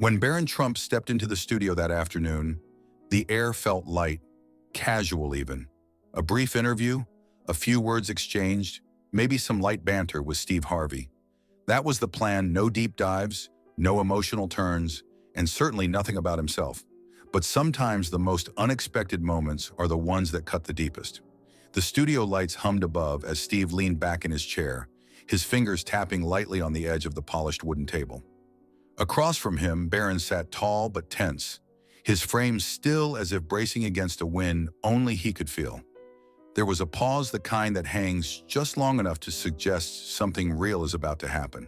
When Barron Trump stepped into the studio that afternoon, the air felt light, casual even. A brief interview, a few words exchanged, maybe some light banter with Steve Harvey. That was the plan, no deep dives, no emotional turns, and certainly nothing about himself. But sometimes the most unexpected moments are the ones that cut the deepest. The studio lights hummed above as Steve leaned back in his chair, his fingers tapping lightly on the edge of the polished wooden table. Across from him, Barron sat tall but tense, his frame still as if bracing against a wind only he could feel. There was a pause, the kind that hangs just long enough to suggest something real is about to happen.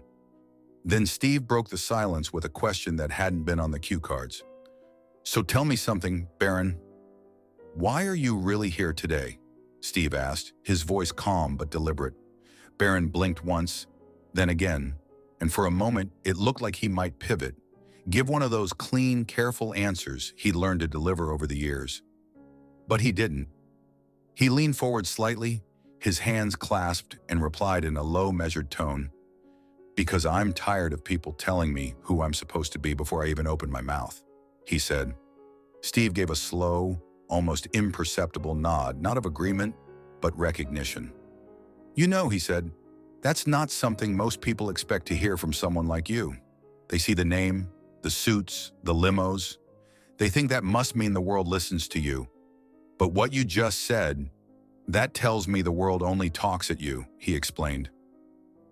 Then Steve broke the silence with a question that hadn't been on the cue cards. "So tell me something, Barron. Why are you really here today?" Steve asked, his voice calm but deliberate. Barron blinked once, then again, and for a moment it looked like he might pivot, give one of those clean, careful answers he'd learned to deliver over the years. But he didn't. He leaned forward slightly, his hands clasped, and replied in a low, measured tone, "Because I'm tired of people telling me who I'm supposed to be before I even open my mouth," he said. Steve gave a slow, almost imperceptible nod, not of agreement, but recognition. "You know," he said, "that's not something most people expect to hear from someone like you. They see the name, the suits, the limos. They think that must mean the world listens to you. But what you just said, that tells me the world only talks at you," he explained.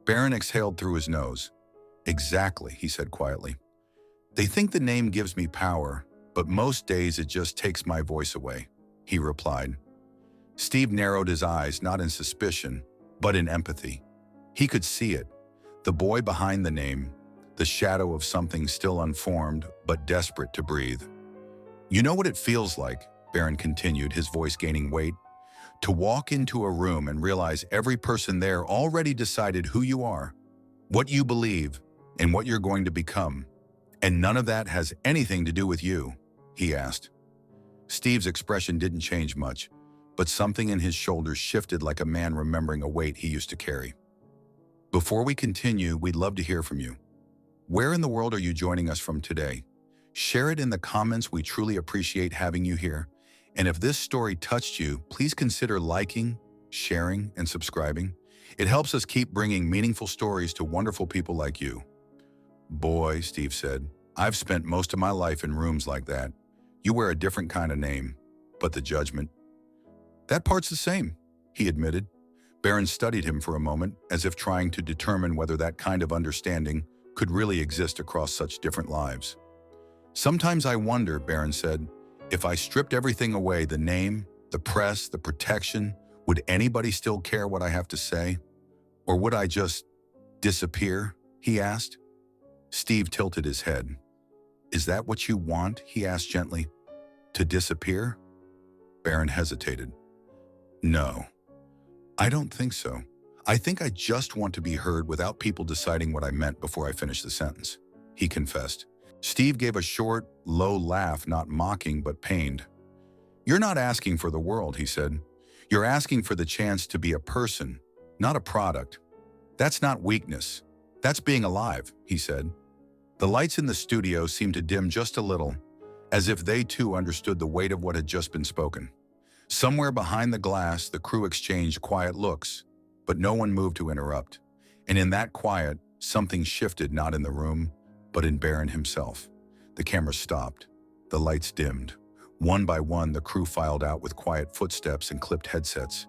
Barron exhaled through his nose. "Exactly," he said quietly. "They think the name gives me power, but most days it just takes my voice away," he replied. Steve narrowed his eyes, not in suspicion, but in empathy. He could see it, the boy behind the name, the shadow of something still unformed but desperate to breathe. "You know what it feels like," Barron continued, his voice gaining weight, "to walk into a room and realize every person there already decided who you are, what you believe, and what you're going to become. And none of that has anything to do with you," he asked. Steve's expression didn't change much, but something in his shoulders shifted like a man remembering a weight he used to carry. "Before we continue, we'd love to hear from you. Where in the world are you joining us from today? Share it in the comments. We truly appreciate having you here. And if this story touched you, please consider liking, sharing, and subscribing. It helps us keep bringing meaningful stories to wonderful people like you." "Boy," Steve said, "I've spent most of my life in rooms like that. You wear a different kind of name, but the judgment—" "That part's the same," he admitted. Barron studied him for a moment, as if trying to determine whether that kind of understanding could really exist across such different lives. "Sometimes I wonder," Barron said, "if I stripped everything away, the name, the press, the protection, would anybody still care what I have to say? Or would I just disappear?" he asked. Steve tilted his head. "Is that what you want?" he asked gently. "To disappear?" Barron hesitated. "No, I don't think so. I think I just want to be heard without people deciding what I meant before I finish the sentence," he confessed. Steve gave a short, low laugh, not mocking but pained. "You're not asking for the world," he said. "You're asking for the chance to be a person, not a product. That's not weakness. That's being alive," he said. The lights in the studio seemed to dim just a little, as if they too understood the weight of what had just been spoken. Somewhere behind the glass, the crew exchanged quiet looks, but no one moved to interrupt. And in that quiet, something shifted, not in the room, but in Barron himself. The camera stopped. The lights dimmed. One by one, the crew filed out with quiet footsteps and clipped headsets,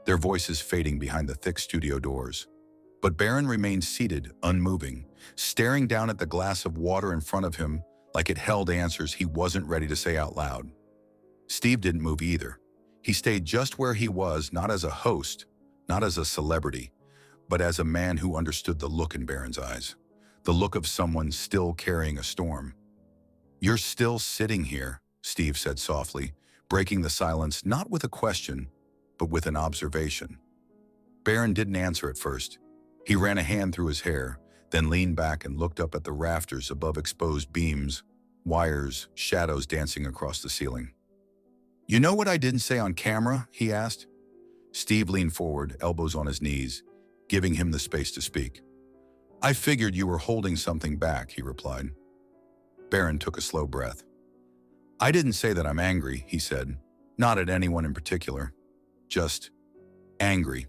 their voices fading behind the thick studio doors. But Barron remained seated, unmoving, staring down at the glass of water in front of him like it held answers he wasn't ready to say out loud. Steve didn't move either. He stayed just where he was, not as a host, not as a celebrity, but as a man who understood the look in Barron's eyes, the look of someone still carrying a storm. "You're still sitting here," Steve said softly, breaking the silence not with a question, but with an observation. Barron didn't answer at first. He ran a hand through his hair, then leaned back and looked up at the rafters above exposed beams, wires, shadows dancing across the ceiling. "You know what I didn't say on camera?" he asked. Steve leaned forward, elbows on his knees, giving him the space to speak. "I figured you were holding something back," he replied. Barron took a slow breath. I didn't say that I'm angry, he said. Not at anyone in particular. Just angry.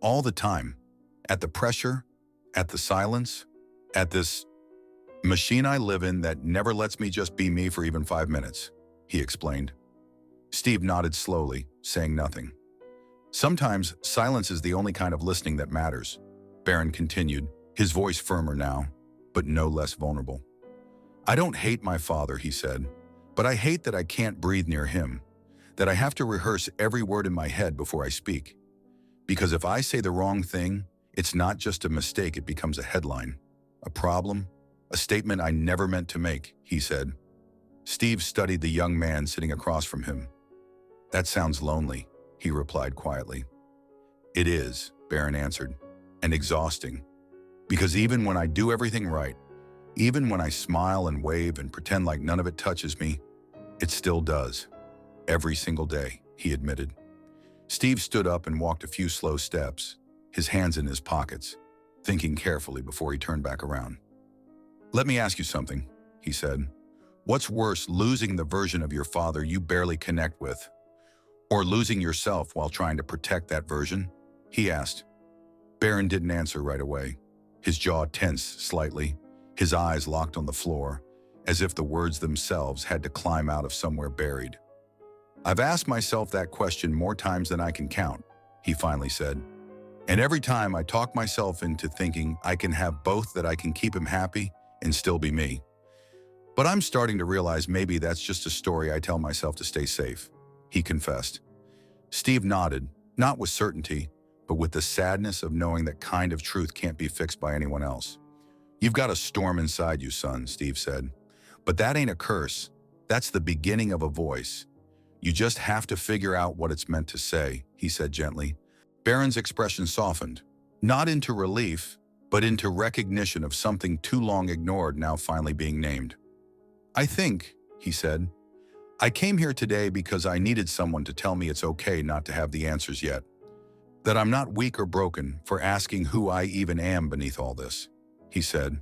All the time. At the pressure, at the silence, at this machine I live in that never lets me just be me for even 5 minutes, he explained. Steve nodded slowly, saying nothing. Sometimes silence is the only kind of listening that matters, Barron continued, his voice firmer now, but no less vulnerable. I don't hate my father, he said, but I hate that I can't breathe near him, that I have to rehearse every word in my head before I speak. Because if I say the wrong thing, it's not just a mistake, it becomes a headline, a problem, a statement I never meant to make, he said. Steve studied the young man sitting across from him. That sounds lonely, he replied quietly. It is, Barron answered, and exhausting. Because even when I do everything right, even when I smile and wave and pretend like none of it touches me, it still does. Every single day, he admitted. Steve stood up and walked a few slow steps, his hands in his pockets, thinking carefully before he turned back around. Let me ask you something, he said. What's worse, losing the version of your father you barely connect with, or losing yourself while trying to protect that version? He asked. Barron didn't answer right away. His jaw tensed slightly, his eyes locked on the floor, as if the words themselves had to climb out of somewhere buried. I've asked myself that question more times than I can count, he finally said. And every time I talk myself into thinking I can have both, that I can keep him happy and still be me. But I'm starting to realize maybe that's just a story I tell myself to stay safe, he confessed. Steve nodded, not with certainty, but with the sadness of knowing that kind of truth can't be fixed by anyone else. You've got a storm inside you, son, Steve said. But that ain't a curse. That's the beginning of a voice. You just have to figure out what it's meant to say, he said gently. Barron's expression softened, not into relief, but into recognition of something too long ignored now finally being named. I think, he said, I came here today because I needed someone to tell me it's okay not to have the answers yet. That I'm not weak or broken for asking who I even am beneath all this, he said.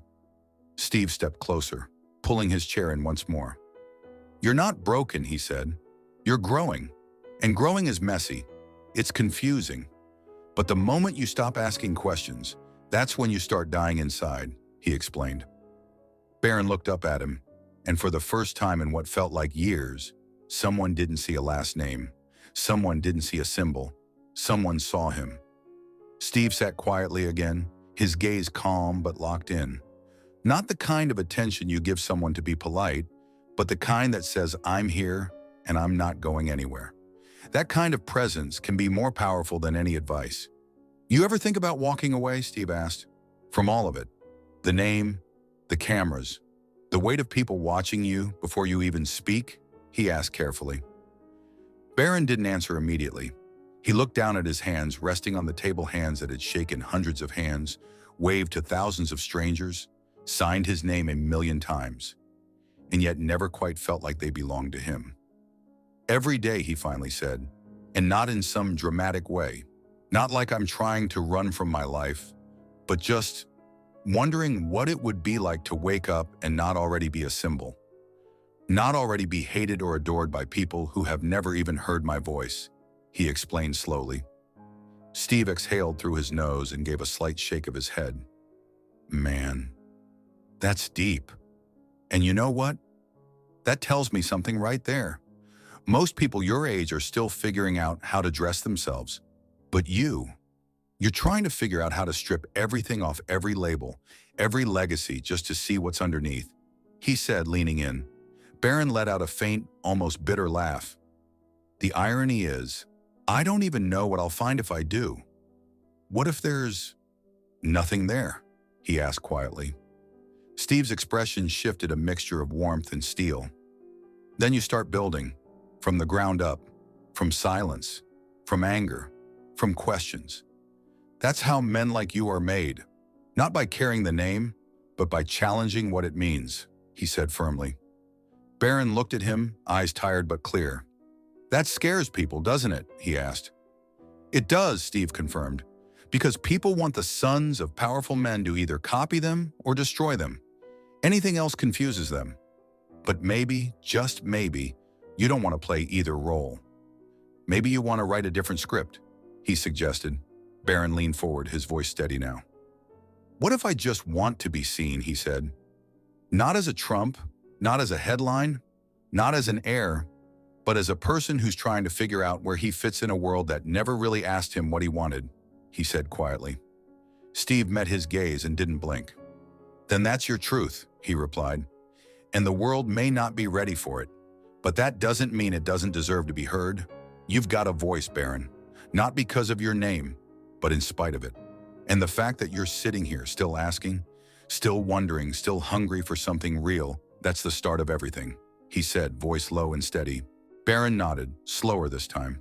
Steve stepped closer, pulling his chair in once more. You're not broken, he said. You're growing. And growing is messy. It's confusing. But the moment you stop asking questions, that's when you start dying inside, he explained. Barron looked up at him, and for the first time in what felt like years, someone didn't see a last name. Someone didn't see a symbol. Someone saw him. Steve sat quietly again, his gaze calm but locked in. Not the kind of attention you give someone to be polite, but the kind that says, I'm here and I'm not going anywhere. That kind of presence can be more powerful than any advice. You ever think about walking away, Steve asked, from all of it? The name, the cameras, the weight of people watching you before you even speak? He asked carefully. Barron didn't answer immediately. He looked down at his hands, resting on the table, hands that had shaken hundreds of hands, waved to thousands of strangers, signed his name a million times, and yet never quite felt like they belonged to him. Every day, he finally said, and not in some dramatic way, not like I'm trying to run from my life, but just wondering what it would be like to wake up and not already be a symbol, not already be hated or adored by people who have never even heard my voice, he explained slowly. Steve exhaled through his nose and gave a slight shake of his head. Man, that's deep. And you know what? That tells me something right there. Most people your age are still figuring out how to dress themselves. But you're trying to figure out how to strip everything off, every label, every legacy, just to see what's underneath, he said, leaning in. Barron let out a faint, almost bitter laugh. The irony is, I don't even know what I'll find if I do. What if there's nothing there? He asked quietly. Steve's expression shifted, a mixture of warmth and steel. Then you start building, from the ground up, from silence, from anger, from questions. That's how men like you are made, not by carrying the name, but by challenging what it means, he said firmly. Barron looked at him, eyes tired but clear. That scares people, doesn't it? He asked. It does, Steve confirmed, because people want the sons of powerful men to either copy them or destroy them. Anything else confuses them. But maybe, just maybe, you don't want to play either role. Maybe you want to write a different script, he suggested. Barron leaned forward, his voice steady now. What if I just want to be seen, he said. Not as a trump, not as a headline, not as an heir, but as a person who's trying to figure out where he fits in a world that never really asked him what he wanted, he said quietly. Steve met his gaze and didn't blink. Then that's your truth, he replied. And the world may not be ready for it, but that doesn't mean it doesn't deserve to be heard. You've got a voice, Barron, not because of your name, but in spite of it. And the fact that you're sitting here still asking, still wondering, still hungry for something real, that's the start of everything, he said, voice low and steady. Barron nodded, slower this time.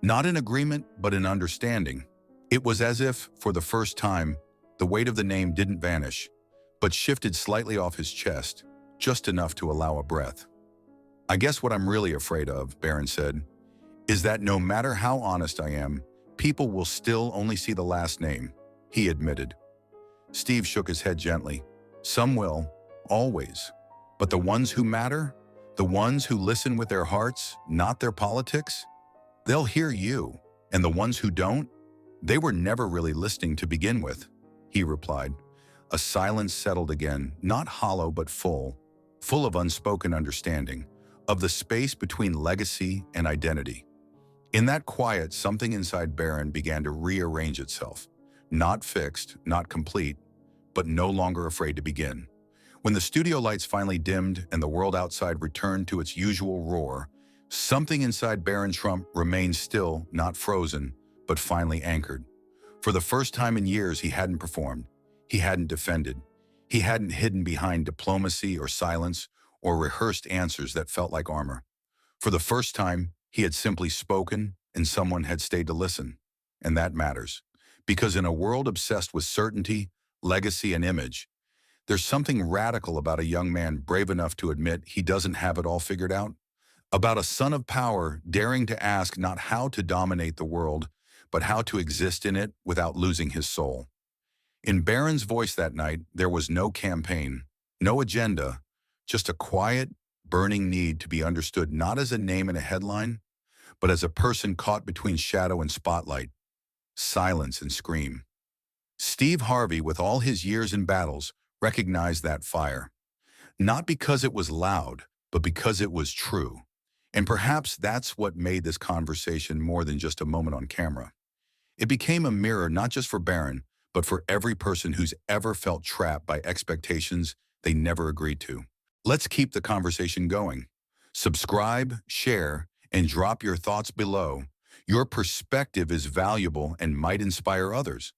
Not in agreement, but in understanding. It was as if, for the first time, the weight of the name didn't vanish, but shifted slightly off his chest, just enough to allow a breath. I guess what I'm really afraid of, Barron said, is that no matter how honest I am, people will still only see the last name, he admitted. Steve shook his head gently. Some will, always. But the ones who matter, the ones who listen with their hearts, not their politics, they'll hear you. And the ones who don't, they were never really listening to begin with, he replied. A silence settled again, not hollow but full of unspoken understanding, of the space between legacy and identity. In that quiet, something inside Barron began to rearrange itself. Not fixed, not complete, but no longer afraid to begin. When the studio lights finally dimmed and the world outside returned to its usual roar, something inside Barron Trump remained still, not frozen, but finally anchored. For the first time in years, he hadn't performed. He hadn't defended. He hadn't hidden behind diplomacy or silence or rehearsed answers that felt like armor. For the first time, he had simply spoken and someone had stayed to listen. And that matters. Because in a world obsessed with certainty, legacy, and image, there's something radical about a young man brave enough to admit he doesn't have it all figured out. About a son of power daring to ask not how to dominate the world, but how to exist in it without losing his soul. In Barron's voice that night, there was no campaign, no agenda, just a quiet, burning need to be understood not as a name in a headline, but as a person caught between shadow and spotlight, silence and scream. Steve Harvey, with all his years in battles, recognized that fire. Not because it was loud, but because it was true. And perhaps that's what made this conversation more than just a moment on camera. It became a mirror not just for Barron, but for every person who's ever felt trapped by expectations they never agreed to. Let's keep the conversation going. Subscribe, share, and drop your thoughts below. Your perspective is valuable and might inspire others.